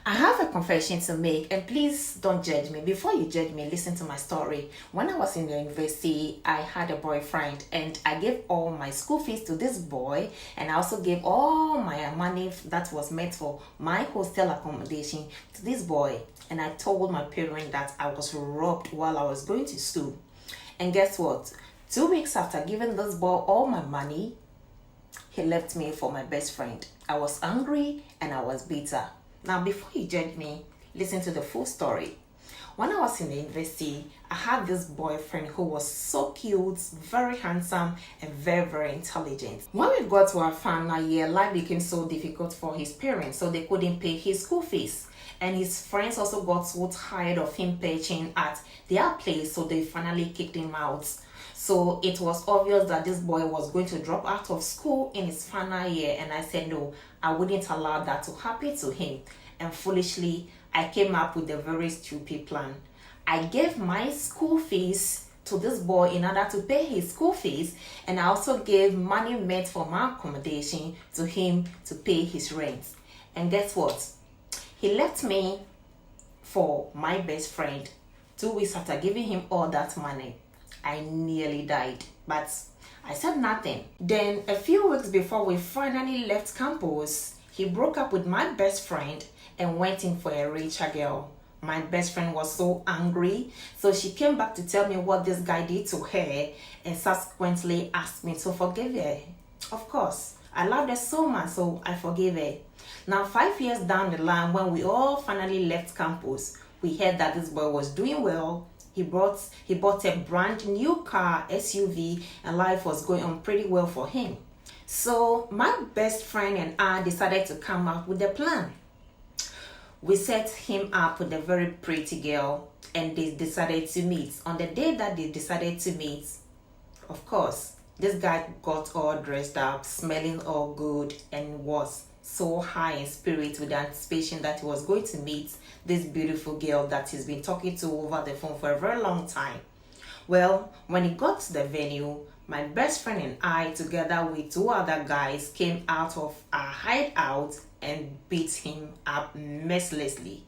I have a confession to make, and please don't judge me. Before you judge me, listen to my story. When I was in the university, I had a boyfriend, and I gave all my school fees to this boy, and I also gave all my money that was meant for my hostel accommodation to this boy. And I told my parents that I was robbed while I was going to school. And guess what? 2 weeks after giving this boy all my money, he left me for my best friend. I was angry and I was bitter. Now, before you judge me, listen to the full story. When I was in the university, I had this boyfriend who was so cute, very handsome, and very, very intelligent. When we got to our final year, life became so difficult for his parents, so they couldn't pay his school fees. And his friends also got so tired of him pitching at their place, so they finally kicked him out. So it was obvious that this boy was going to drop out of school in his final year, and I said no, I wouldn't allow that to happen to him. And foolishly, I came up with a very stupid plan. I gave my school fees to this boy in order to pay his school fees, and I also gave money meant for my accommodation to him to pay his rent. And guess what? He left me for my best friend. 2 weeks after giving him all that money, I nearly died, but I said nothing. Then a few weeks before we finally left campus, he broke up with my best friend and went in for a richer girl. My best friend was so angry, so she came back to tell me what this guy did to her and subsequently asked me to forgive her. Of course, I loved her so much, so I forgave her. Now, 5 years down the line, when we all finally left campus, we heard that this boy was doing well. He bought a brand new car, SUV, and life was going on pretty well for him. So my best friend and I decided to come up with a plan. We set him up with a very pretty girl, and they decided to meet. On the day that they decided to meet, of course, this guy got all dressed up, smelling all good, and was so high in spirit with the anticipation that he was going to meet this beautiful girl that he's been talking to over the phone for a very long time. Well, when he got to the venue, my best friend and I, together with 2 other guys, came out of our hideout and beat him up mercilessly.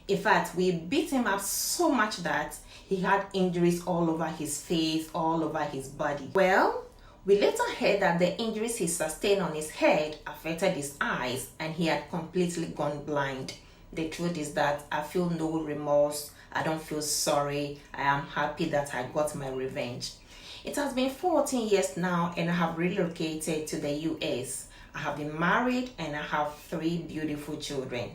In fact, we beat him up so much that he had injuries all over his face, all over his body. Well, we later heard that the injuries he sustained on his head affected his eyes and he had completely gone blind. The truth is that I feel no remorse. I don't feel sorry. I am happy that I got my revenge. It has been 14 years now and I have relocated to the US. I have been married and I have 3 beautiful children.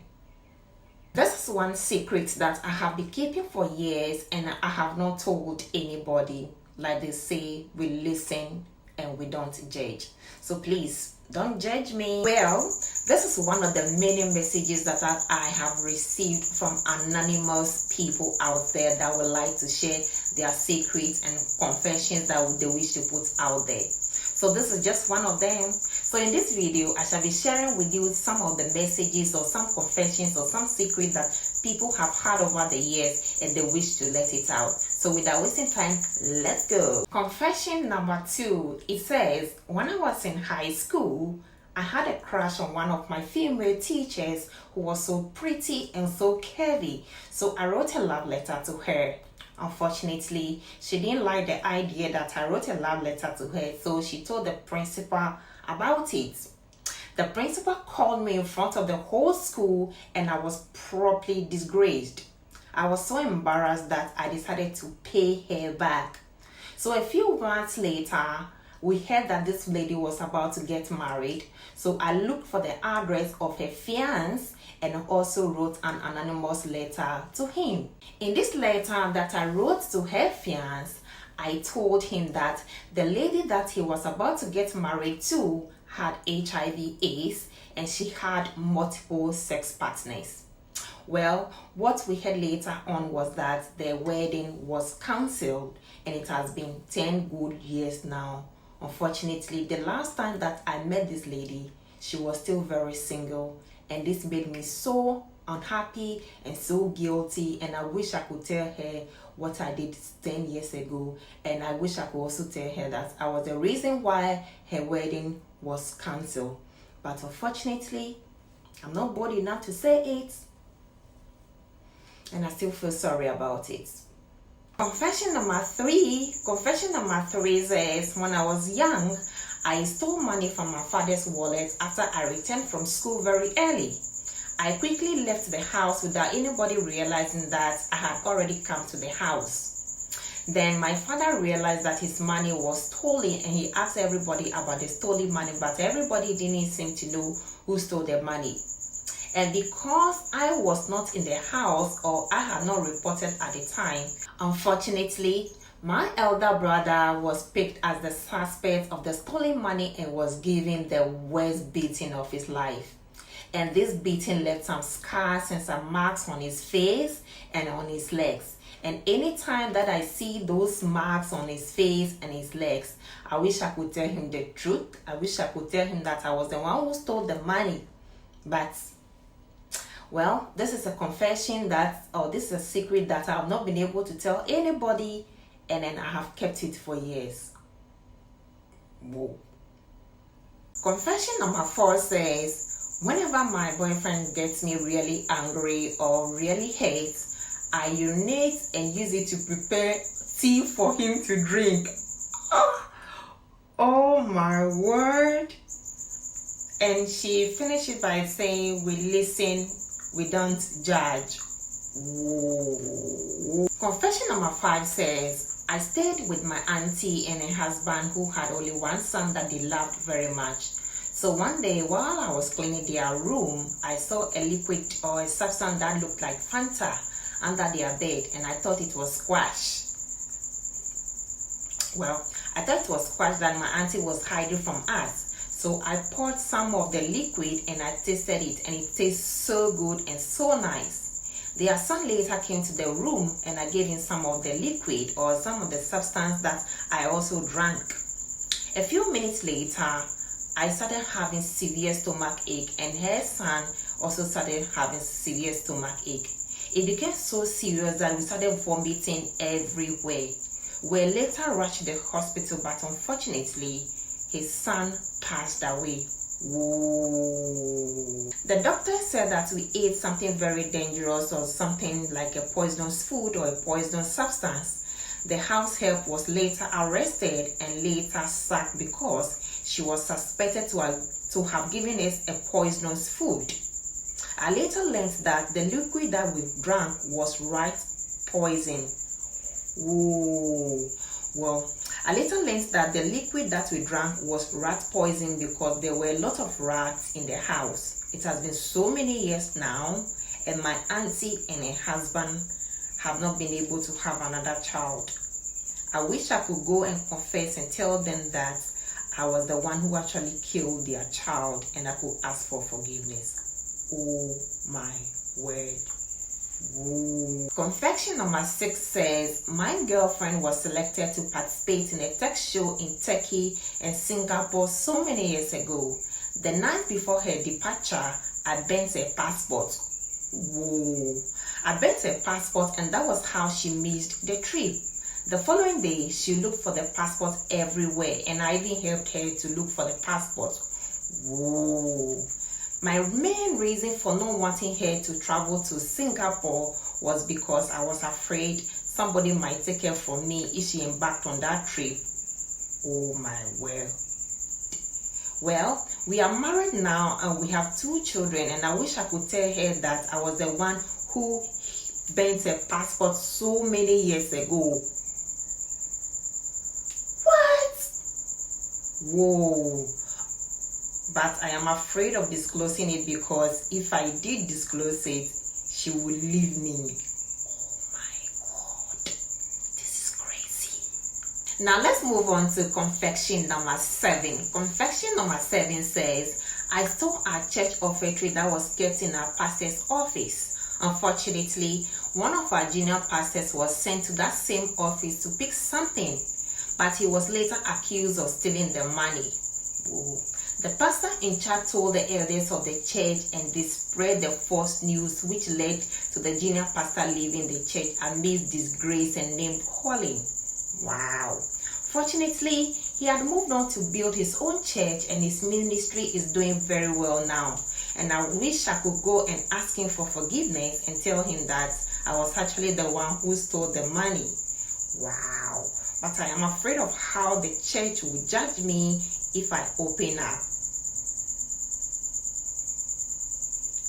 This is one secret that I have been keeping for years and I have not told anybody. Like they say, we listen and we don't judge. So please don't judge me. Well, this is one of the many messages that I have received from anonymous people out there that would like to share their secrets and confessions that they wish to put out there. So this is just one of them. So in this video, I shall be sharing with you some of the messages or some confessions or some secrets that people have had over the years and they wish to let it out. So without wasting time, let's go. Confession number 2. It says, when I was in high school, I had a crush on one of my female teachers who was so pretty and so curvy. So I wrote a love letter to her. Unfortunately, she didn't like the idea that I wrote a love letter to her, so she told the principal about it. The principal called me in front of the whole school and I was properly disgraced. I was so embarrassed that I decided to pay her back. So a few months later, we heard that this lady was about to get married. So I looked for the address of her fiancé and also wrote an anonymous letter to him. In this letter that I wrote to her fiancé, I told him that the lady that he was about to get married to had HIV/AIDS and she had multiple sex partners. Well, what we heard later on was that the wedding was cancelled and it has been 10 good years now. Unfortunately, the last time that I met this lady, she was still very single, and this made me so unhappy and so guilty, and I wish I could tell her what I did 10 years ago, and I wish I could also tell her that I was the reason why her wedding was cancelled. But unfortunately, I'm not bold enough to say it, and I still feel sorry about it. Confession number three says, when I was young, I stole money from my father's wallet after I returned from school very early. I quickly left the house without anybody realizing that I had already come to the house. Then my father realized that his money was stolen, and he asked everybody about the stolen money, but everybody didn't seem to know who stole the money. And because I was not in the house, or I had not reported at the time, unfortunately, my elder brother was picked as the suspect of the stolen money and was given the worst beating of his life. And this beating left some scars and some marks on his face and on his legs. And anytime that I see those marks on his face and his legs, I wish I could tell him the truth. I wish I could tell him that I was the one who stole the money. But, well, this is a confession this is a secret that I have not been able to tell anybody, and then I have kept it for years. Whoa. Confession number 4 says, whenever my boyfriend gets me really angry or really hurt, I urinate and use it to prepare tea for him to drink. Oh my word. And she finished it by saying, we listen, we don't judge. Whoa. Confession number 5 says, I stayed with my auntie and her husband who had only one son that they loved very much. So one day while I was cleaning their room, I saw a liquid or a substance that looked like Fanta under their bed, and I thought it was squash. Well, I thought it was squash that my auntie was hiding from us. So I poured some of the liquid and I tasted it, and it tastes so good and so nice. Their son later came to the room and I gave him some of the liquid or some of the substance that I also drank. A few minutes later, I started having severe stomach ache, and her son also started having severe stomach ache. It became so serious that we started vomiting everywhere. We later rushed to the hospital, but unfortunately, his son passed away. Whoa. The doctor said that we ate something very dangerous, or something like a poisonous food or a poisonous substance. The house help was later arrested and later sacked because she was suspected to have given us a poisonous food. I later learned that the liquid that we drank was rat poison. Whoa. Well, I later learned that the liquid that we drank was rat poison because there were a lot of rats in the house. It has been so many years now, and my auntie and her husband have not been able to have another child. I wish I could go and confess and tell them that I was the one who actually killed their child, and I could ask for forgiveness. Oh my word. Ooh. Confession number 6 says, my girlfriend was selected to participate in a tech show in Turkey and Singapore so many years ago. The night before her departure, I burnt her passport. Whoa. I burnt her passport, and that was how she missed the trip. The following day, she looked for the passport everywhere, and I even helped her to look for the passport. Whoa. My main reason for not wanting her to travel to Singapore was because I was afraid somebody might take her from me if she embarked on that trip. Oh my word. Well, we are married now and we have 2 children, and I wish I could tell her that I was the one who burnt her passport so many years ago. Whoa. But I am afraid of disclosing it, because if I did disclose it, she would leave me. Oh my God, this is crazy. Now let's move on to confession number 7. Confession number 7 says, I stole our church offertory that was kept in our pastor's office. Unfortunately, one of our junior pastors was sent to that same office to pick something, but he was later accused of stealing the money. Whoa. The pastor in charge told the elders of the church, and they spread the false news, which led to the junior pastor leaving the church amidst disgrace and name calling. Wow. Fortunately, he had moved on to build his own church, and his ministry is doing very well now. and I wish I could go and ask him for forgiveness and tell him that I was actually the one who stole the money. Wow. But I am afraid of how the church will judge me if I open up.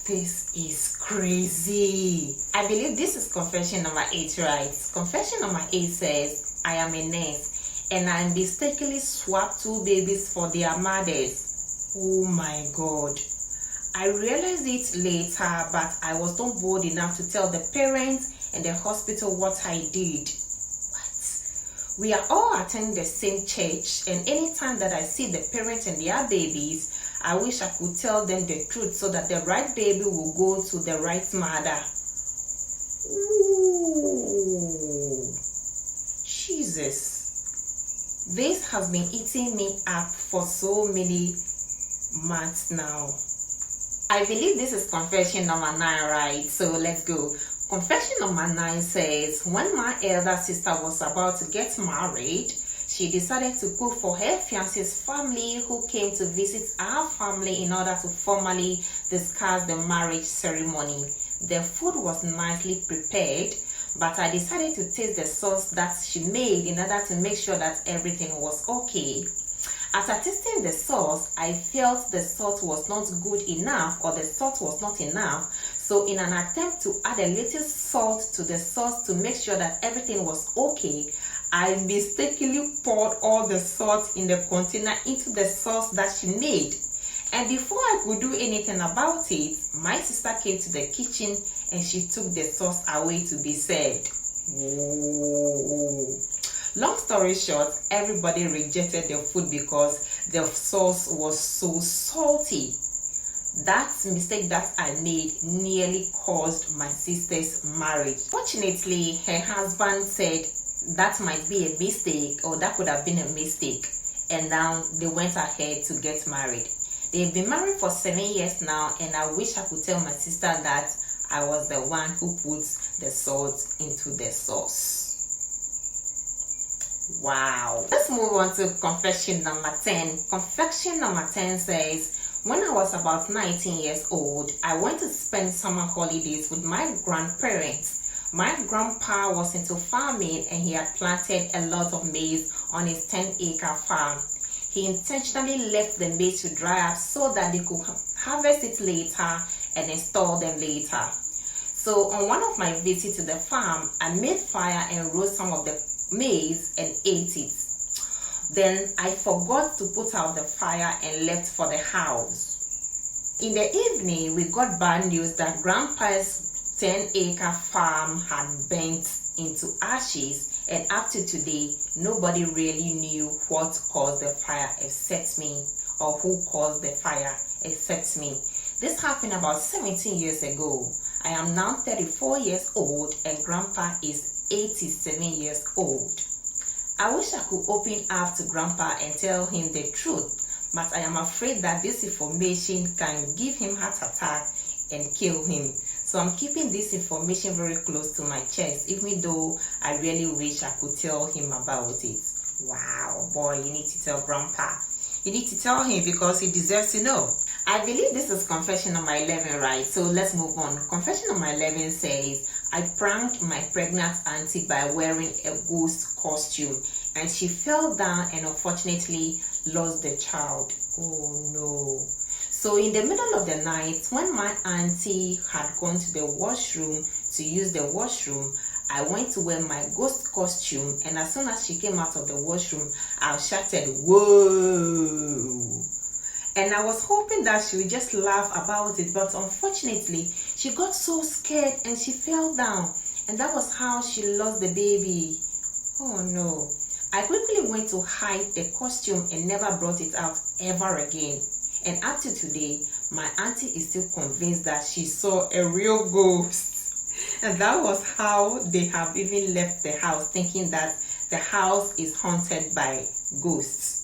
This is crazy. I believe this is confession number 8, right? Confession number 8 says, I am a nurse and I mistakenly swapped 2 babies for their mothers. Oh my God. I realized it later, but I was not bold enough to tell the parents and the hospital what I did. What? We are all attending the same church, and anytime that I see the parents and their babies, I wish I could tell them the truth so that the right baby will go to the right mother. Ooh, Jesus. This has been eating me up for so many months now. I believe this is confession number 9, right? So let's go. Confession number 9 says, when my elder sister was about to get married, she decided to cook for her fiance's family who came to visit our family in order to formally discuss the marriage ceremony. The food was nicely prepared, but I decided to taste the sauce that she made in order to make sure that everything was okay. After tasting the sauce, I felt the salt was not good enough, or the salt was not enough. So in an attempt to add a little salt to the sauce to make sure that everything was okay, I mistakenly poured all the salt in the container into the sauce that she made. And before I could do anything about it, my sister came to the kitchen and she took the sauce away to be served. Whoa. Long story short, everybody rejected the food because the sauce was so salty. That mistake that I made nearly caused my sister's marriage. Fortunately, her husband said that might be a mistake, or that could have been a mistake, and now they went ahead to get married. They've been married for 7 years now, and I wish I could tell my sister that I was the one who puts the salt into the sauce. Wow. Let's move on to confession number 10. Confession number 10 says, when I was about 19 years old, I went to spend summer holidays with my grandparents. My grandpa was into farming and he had planted a lot of maize on his 10-acre farm. He intentionally left the maize to dry up so that they could harvest it later and install them later. So on one of my visits to the farm, I made fire and roast some of the maize and ate it. Then I forgot to put out the fire and left for the house. In the evening, we got bad news that Grandpa's 10-acre farm had burnt into ashes, and up to today, nobody really knew what caused the fire except me, or who caused the fire except me. This happened about 17 years ago. I am now 34 years old and Grandpa is 87 years old. I wish I could open up to Grandpa and tell him the truth, but I am afraid that this information can give him heart attack and kill him. So I'm keeping this information very close to my chest, even though I really wish I could tell him about it. Wow, boy, you need to tell Grandpa. You need to tell him because he deserves to know. I believe this is confession number 11, right? So let's move on. Confession number 11 says, I pranked my pregnant auntie by wearing a ghost costume, and she fell down and unfortunately lost the child. Oh no. So in the middle of the night, when my auntie had gone to the washroom to use the washroom, I went to wear my ghost costume, and as soon as she came out of the washroom, I shouted, "Whoa!" And I was hoping that she would just laugh about it, but unfortunately, she got so scared and she fell down, and that was how she lost the baby. Oh no. I quickly went to hide the costume and never brought it out ever again. And up to today, my auntie is still convinced that she saw a real ghost. And that was how they have even left the house, thinking that the house is haunted by ghosts.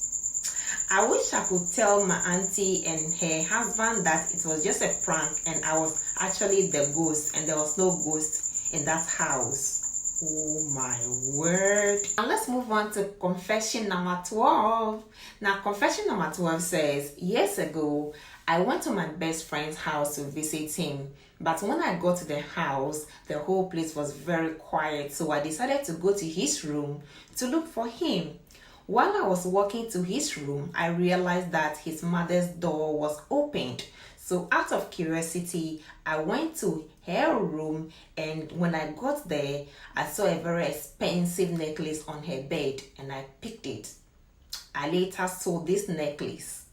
I wish I could tell my auntie and her husband that it was just a prank and I was actually the ghost and there was no ghost in that house. Oh my word. Now let's move on to confession number 12. Now confession number 12 says, years ago, I went to my best friend's house to visit him, but when I got to the house, the whole place was very quiet, so I decided to go to his room to look for him. While I was walking to his room, I realized that his mother's door was opened. So out of curiosity, I went to her room, and when I got there, I saw a very expensive necklace on her bed and I picked it. I later sold this necklace.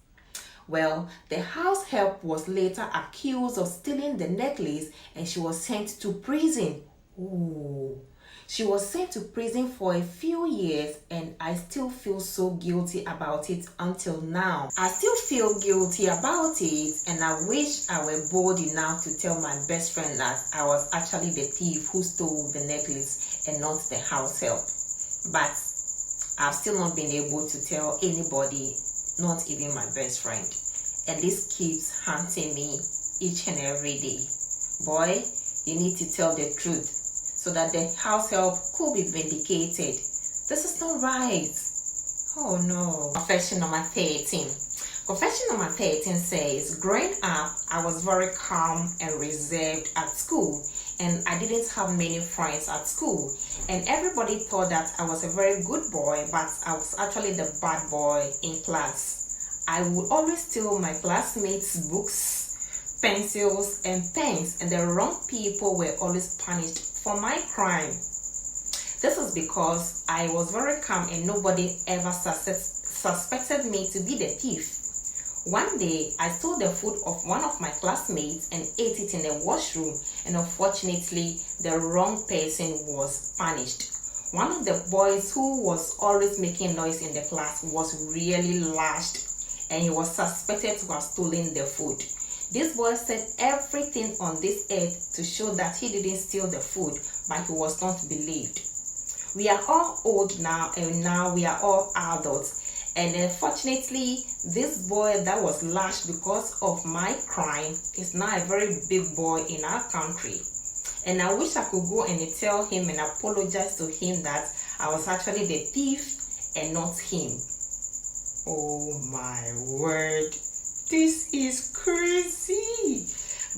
Well, the house help was later accused of stealing the necklace and she was sent to prison. Ooh. She was sent to prison for a few years, and I still feel so guilty about it until now. I still feel guilty about it, and I wish I were bold enough to tell my best friend that I was actually the thief who stole the necklace and not the house help. But I've still not been able to tell anybody, not even my best friend. And this keeps haunting me each and every day. Boy, you need to tell the truth so that the house help could be vindicated. This is not right. Oh no. Confession number 13. Confession number 13 says, growing up, I was very calm and reserved at school, and I didn't have many friends at school. And everybody thought that I was a very good boy, but I was actually the bad boy in class. I would always steal my classmates' books, pencils, and pens, and the wrong people were always punished for my crime. This is because I was very calm and nobody ever suspected me to be the thief. One day, I stole the food of one of my classmates and ate it in the washroom, and unfortunately, the wrong person was punished. One of the boys who was always making noise in the class was really lashed, and he was suspected to have stolen the food. This boy said everything on this earth to show that he didn't steal the food, but he was not believed. We are all old now, and now we are all adults. And unfortunately, this boy that was lashed because of my crime is now a very big boy in our country. And I wish I could go and tell him and apologize to him that I was actually the thief and not him. Oh my word. This is crazy.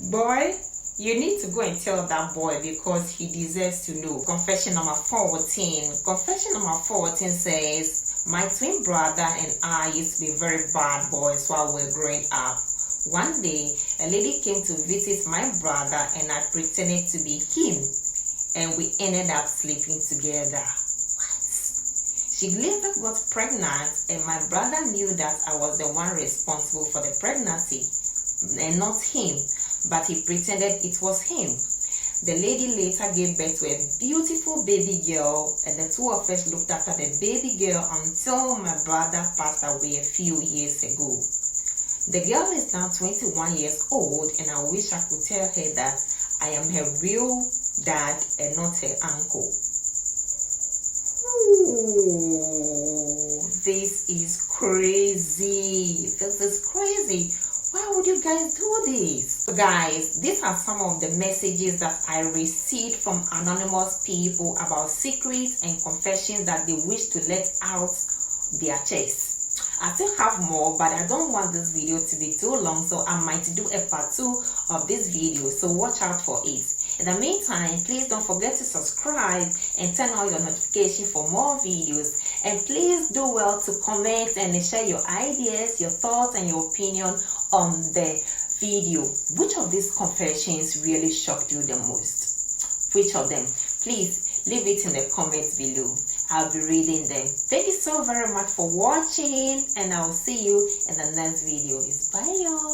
Boy, you need to go and tell that boy because he deserves to know. Confession number 14. Confession number 14 says, my twin brother and I used to be very bad boys while we were growing up. One day, a lady came to visit my brother and I pretended to be him, and we ended up sleeping together. What? She later got pregnant, and my brother knew that I was the one responsible for the pregnancy and not him, but he pretended it was him. The lady later gave birth to a beautiful baby girl, and the two of us looked after the baby girl until my brother passed away a few years ago. The girl is now 21 years old, and I wish I could tell her that I am her real dad and not her uncle. Ooh, this is crazy. This is crazy. Why would you guys do this? So guys, these are some of the messages that I received from anonymous people about secrets and confessions that they wish to let out their chest. I still have more, but I don't want this video to be too long, so I might do a part 2 of this video, so watch out for it. In the meantime, please don't forget to subscribe and turn on your notification for more videos. And please do well to comment and share your ideas, your thoughts, and your opinion on the video. Which of these confessions really shocked you the most? Which of them? Please leave it in the comments below. I'll be reading them. Thank you so very much for watching, and I'll see you in the next video. Bye y'all.